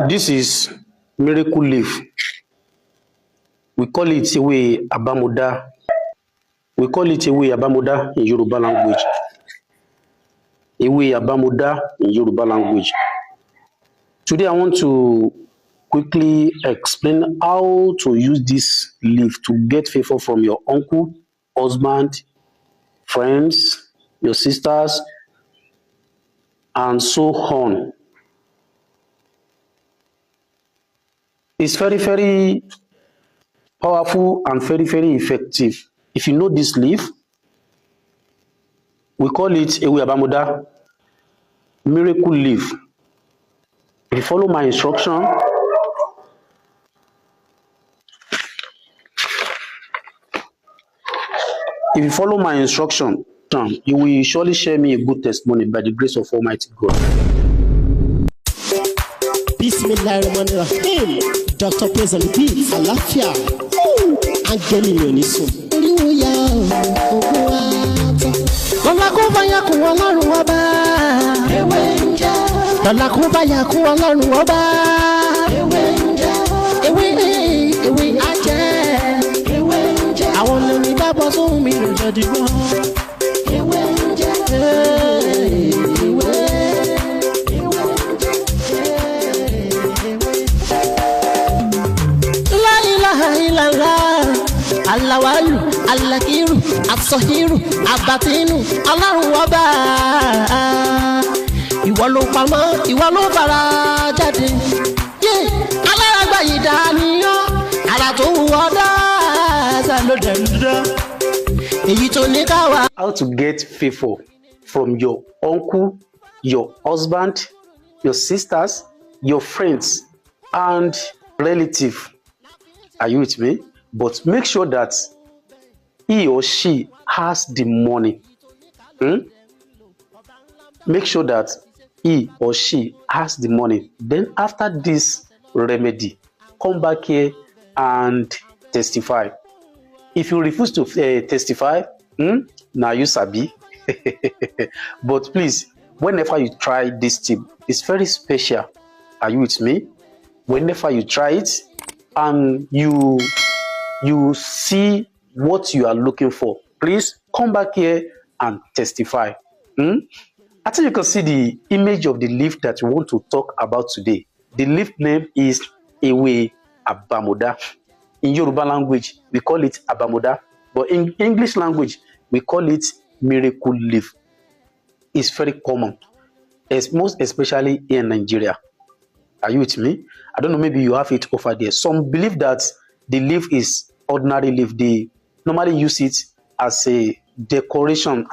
This is miracle leaf. We call it Ewe Abamoda. We call it Ewe Abamoda in Yoruba language. Ewe Abamoda in Yoruba language. Today I want to quickly explain how to use this leaf to get favor from your uncle, husband, friends, your sisters, and so on. It's very, very powerful and very, very effective. If you know this leaf, we call it Ewe Abamoda, miracle leaf. If you follow my instruction, you will surely share me a good testimony by the grace of Almighty God. Bismillahirrahmanirrahim. Dr. Praise and Beats, Alafia. Angeli Leoniso. Lola kubaya kuwalaru waba. Ewenja. Lola kubaya kuwalaru waba. Ewenja. Ewe aje. Ewenja. I want to meet up with me to the world. Ewenja. Alawalu, alakiru, asohiru, abatinu, Ọlọ́run Ọba. Ìwọ ló pamọ́, ìwọ ló fara jáde. Alárágbá yìí dániyàn, ara tó wù ọ́ dáadáa ló dẹ̀ ń dá. Èyí tó ní ká wá. How to get favor from your uncle, your husband, your sisters, your friends, and relatives. Are you with me? But make sure that he or she has the money. Make sure that he or she has the money. Then after this remedy, come back here and testify. If you refuse to testify, now you sabi. But please, whenever you try this tip, it's very special. Are you with me? Whenever you try it and you see what you are looking for, please come back here and testify. I think you can see the image of the leaf that we want to talk about today. The leaf name is Ewe Abamoda. In Yoruba language, we call it Abamoda, but in English language, we call it miracle leaf. It's very common, most especially in Nigeria. Are you with me? I don't know, maybe you have it over there. Some believe that the leaf is ordinary leaf. They normally use it as a decoration,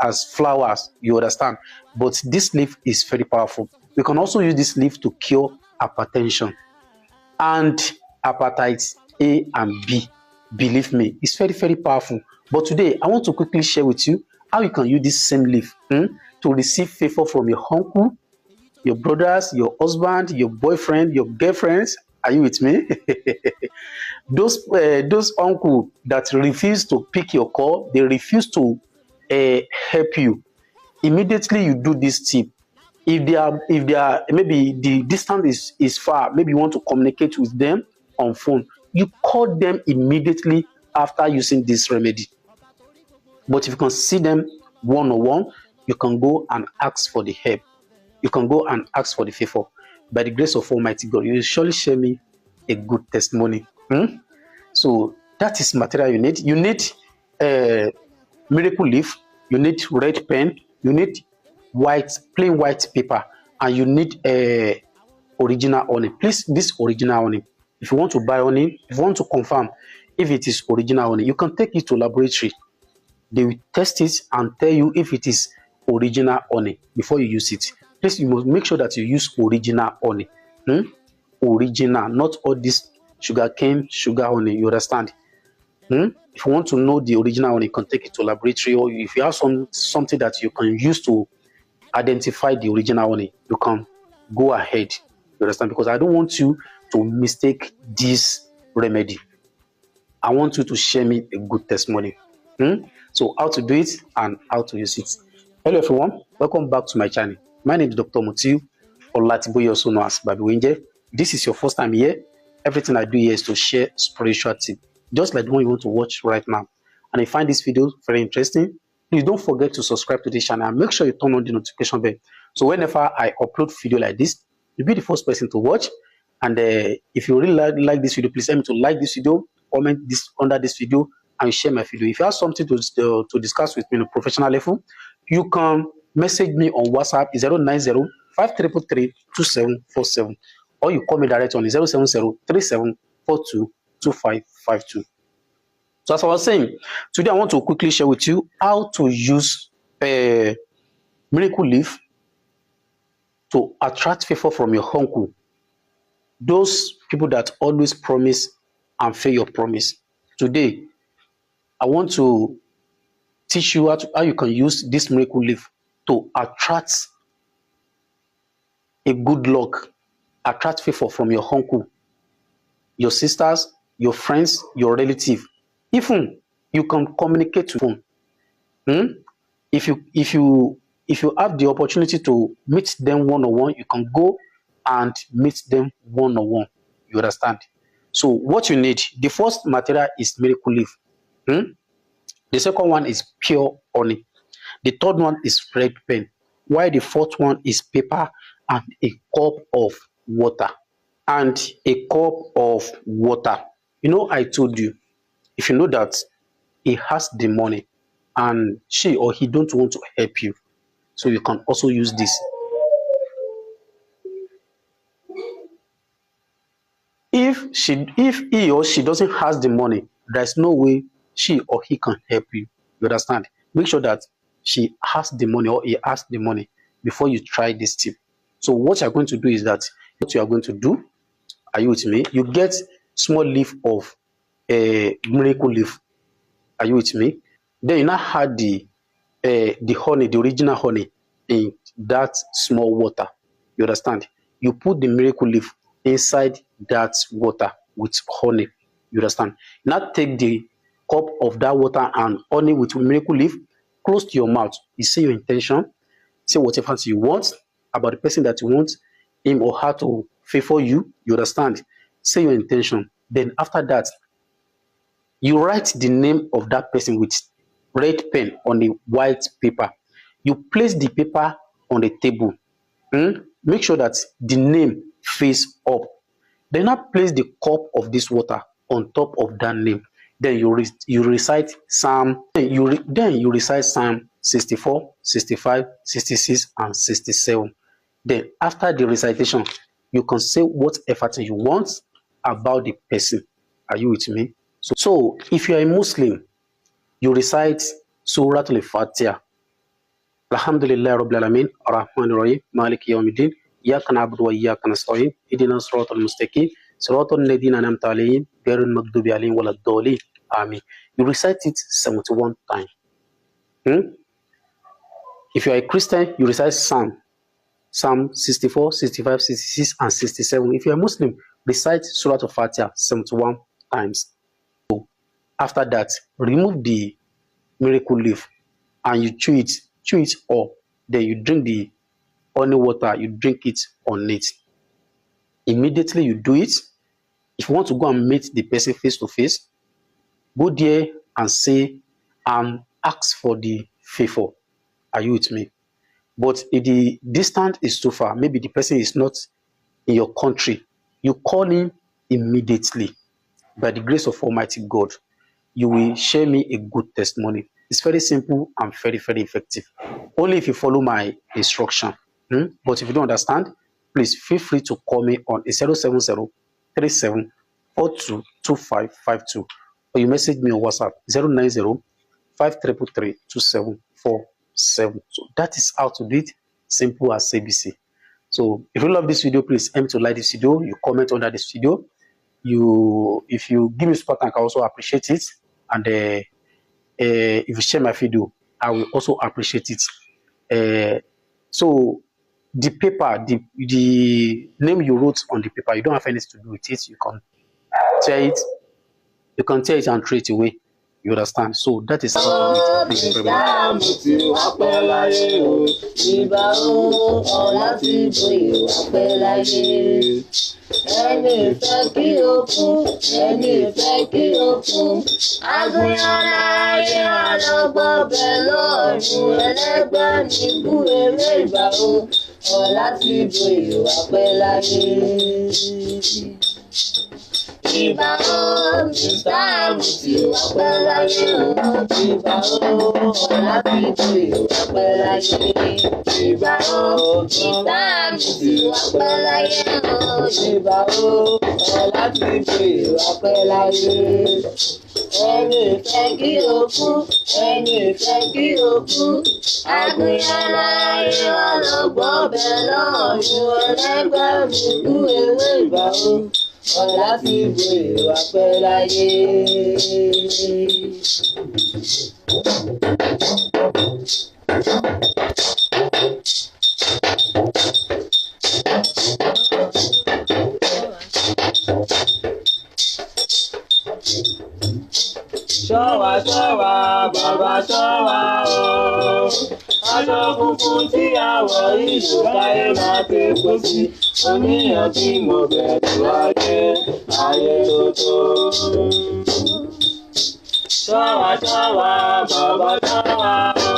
as flowers, you understand. But this leaf is very powerful. We can also use this leaf to cure hypertension and hepatitis A and B. Believe me, it's very, very powerful. But today, I want to quickly share with you how you can use this same leaf to receive favor from your uncle, your brothers, your husband, your boyfriend, your girlfriends. Are you with me? Those uncle that refuse to pick your call, they refuse to help you. Immediately you do this tip. If they are maybe the distance is far, maybe you want to communicate with them on phone, you call them immediately after using this remedy. But if you can see them one-on-one, you can go and ask for the help. You can go and ask for the favor. By the grace of Almighty God, you will surely share me a good testimony. So that is material you need. You need miracle leaf, you need red pen, you need plain white paper, and you need original honey. Please, this original honey. If you want to buy honey, if you want to confirm if it is original honey, you can take it to laboratory. They will test it and tell you if it is original honey before you use it. Please, you must make sure that you use original honey. Original, not all this sugar honey. You understand? If you want to know the original honey, you can take it to laboratory, or if you have something that you can use to identify the original honey, you can go ahead. You understand? Because I don't want you to mistake this remedy. I want you to share me a good testimony. So how to do it and how to use it. Hello everyone, welcome back to my channel. My name is Dr. Mutiu, Olatiboye, also known as Babi Wenje. This is your first time here, everything I do here is to share spiritual tip, just like the one you want to watch right now. And if you find this video very interesting, please don't forget to subscribe to this channel and make sure you turn on the notification bell. So whenever I upload video like this, you'll be the first person to watch. And if you really like this video, please help me to like this video, comment this under this video, and share my video. If you have something to discuss with me on a professional level, you can message me on WhatsApp 090-5333-2747, or you call me directly on 070-3742-2552. So as I was saying, today I want to quickly share with you how to use miracle leaf to attract favor from your uncle. Those people that always promise and fail your promise. Today, I want to teach you how you can use this miracle leaf to attract a good luck, attract favor from your uncle, your sisters, your friends, your relative. Even you can communicate with them. If you have the opportunity to meet them one-on-one, you can go and meet them one-on-one. You understand? So what you need, the first material is miracle leaf. The second one is pure honey. The third one is red pen. While the fourth one is paper and a cup of water. And a cup of water. You know, I told you, if you know that he has the money and she or he don't want to help you, so you can also use this. If he or she doesn't has the money, there's no way she or he can help you. You understand? Make sure that she has the money or he has the money before you try this tip. So what you're going to do is that what you are going to do, are you with me? You get small leaf of a miracle leaf. Are you with me? Then you now add the honey, the original honey, in that small water. You understand? You put the miracle leaf inside that water with honey. You understand? Now take the cup of that water and honey with miracle leaf, close to your mouth. You say your intention, say whatever you want about the person that you want him or her to favor you. You understand? Say your intention. Then after that, you write the name of that person with red pen on the white paper. You place the paper on the table. Make sure that the name face up. Then now place the cup of this water on top of that name. Then you recite Psalm. Then you recite Psalm 64, 65, 66, and 67. Then after the recitation, you can say whatever thing you want about the person. Are you with me? So if you are a Muslim, you recite Surah Al-Fatiha. Alhamdulillah Rabbil Alamin, Ar-Rahman Ar-Rahim, Maliki Yawmiddin, Iyyaka na'budu wa iyyaka nasta'in, Ihdinas siratal mustaqim, siratal ladzina an'amta alayhim, ghayril maghdubi alayhim waladdallin. Amen. You recite it 71 times. If you are a Christian, you recite Psalm 64, 65, 66, and 67. If you are a Muslim, recite Surah Al-Fatiha 71 times. So after that, remove the miracle leaf and you chew it up. Then you drink the honey water, you drink it on it. Immediately you do it. If you want to go and meet the person face to face, go there and say and ask for the favor. Are you with me? But if the distance is too far, maybe the person is not in your country, you call him immediately. By the grace of Almighty God, you will share me a good testimony. It's very simple and very, very effective. Only if you follow my instruction. But if you don't understand, please feel free to call me on 070-3742-2552, or you message me on WhatsApp 090-5333-2747. So that is how to do it. Simple as ABC. So if you love this video, please aim to like this video. You comment under this video. If you give me support, I can also appreciate it. And if you share my video, I will also appreciate it. So the paper, the name you wrote on the paper, you don't have anything to do with it. You can tear it. You can tear it and throw it away. You understand? So that is how to do it. Thank you very much. Mo ti wá pẹ́ láyé o, ìbà o, ọ̀la ti joyè wá pẹ́ láyé. Ẹni fẹ́ kí o kú, ẹni fẹ́ kí o kú. Agbóyan láyé ọlọ́gbọ́n bẹ̀ lọ́rùn, ẹlẹ́gbẹ́ mi kú eré ìbà o, ọ̀la ti joyè wá pẹ́ láyé. Ìbà o, Mr. Mo ti wá pẹ́ láyé o, ìbà o, ọ̀la ti joyè wá pẹ́ láyé. Ìbà o, Mr. Mo ti wá pẹ́ láyé o, ìbà o, ọ̀la ti joyè wá pẹ́ láyé. Ẹni fẹ́ kí o kú, ẹni fẹ́ kí o kú. Agbóyan láyé ọlọ́gbọ́n bẹ̀ lọ́rùn, ẹlẹ́gbẹ́ mi kú ewé ìbà o, ọ̀la ti joyè wá pẹ́ láyé. Ṣọ́wa ṣọ́wa bàbá ṣọ́wa o, aṣọ funfun tí àwọ̀ ìlú káyé máa fi kó sí, oníyàn tí mo bẹ̀rù ayé tó tó. Ṣọ́wa ṣọ́wa bàbá ṣọ́wa o,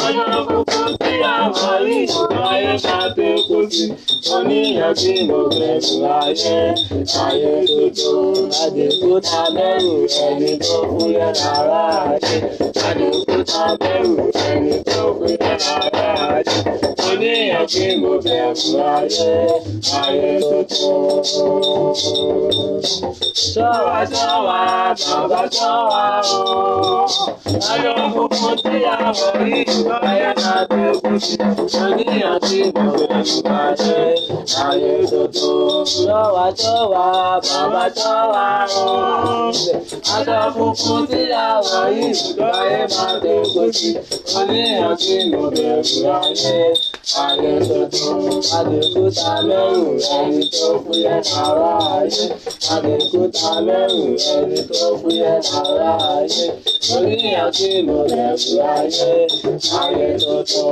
aṣọ funfun tí àwọ̀ ìlú káyé máa fi kó sí, oníyàn tí mo bẹ̀rù ayé tó tó. Àdìgúta bẹ̀rù ẹni tó fúyẹ́ lára ayé. Àdìgúta bẹ̀rù ẹni tó fúyẹ́ lára ayé. Oníyàn tí mo bẹ̀rù ayé tó tó. Ṣọ́wa ṣọ́wa bàbá ṣọ́wa o, aṣọ funfun tí àwọ̀ ìlú káyé máa fi kó sí, oníyàn tí mo bẹ̀rù ayé tó tó. Ṣọ́wa ṣọ́wa bàbá ṣọ́wa o, aṣọ funfun tí àwọ̀ ìlú káyé máa fi kó sí, oníyàn tí mo bẹ̀rù ayé tó tó. Àdìgúta bẹ̀rù ẹni tó fúyẹ́ lára ayé. Àdìgúta bẹ̀rù ẹni tó fúyẹ́ lára ayé. Oníyàn tí mo bẹ̀rù ayé tó tó.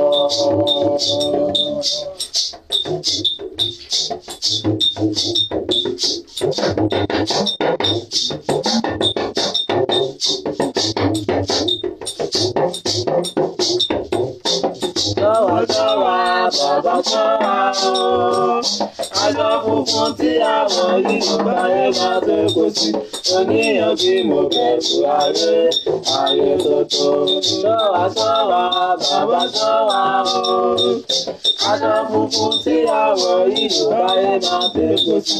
Ṣọ́wa ṣọ́wa bàbá ṣọ́wa o, aṣọ funfun tí àwọ̀ ìlú káyé máa fi kó sí, oníyàn tí mo bẹ̀rù ayé tó tó. Ṣọ́wa ṣọ́wa bàbá ṣọ́wa o, aṣọ funfun tí àwọ̀ ìlú káyé máa fi kó sí,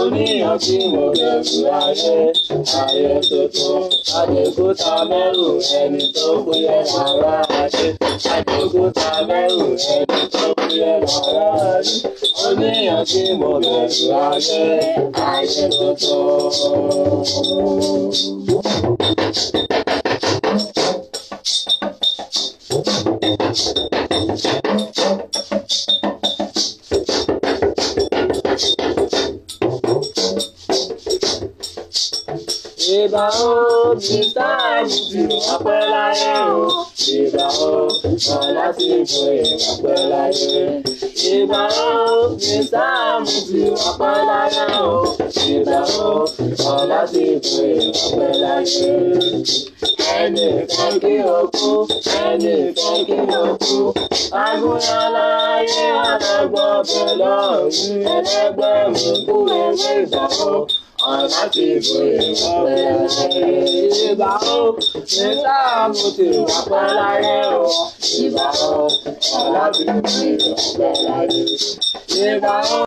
oníyàn tí mo bẹ̀rù ayé tó tó. Àdìgúta bẹ̀rù ẹni tó fúyẹ́ lára ayé. Àdìgúta bẹ̀rù ẹni tó fúyẹ́ lára ayé. Oníyàn tí mo bẹ̀rù ayé tó tó. Ìbà o, Mr. Mo ti wá pẹ́ láyé o, ìbà o, ọ̀la ti joyè wá pẹ́ láyé. Ìbà o, Mr. Mo ti wá pẹ́ láyé o, ìbà o, ọ̀la ti joyè wá pẹ́ láyé. Ẹni fẹ́ kí o kú, ẹni fẹ́ kí o kú. Agbóyan láyé ọlọ́gbọ́n bẹ̀ lọ́rùn, ẹlẹ́gbẹ́ mi kú ewé ìbà o, ọ̀la ti joyè wá pẹ́ láyé. Ìbà o, Mr. Mo ti wá pẹ́ láyé o, ìbà o, ọ̀la ti joyè wá pẹ́ láyé. Ìbà o.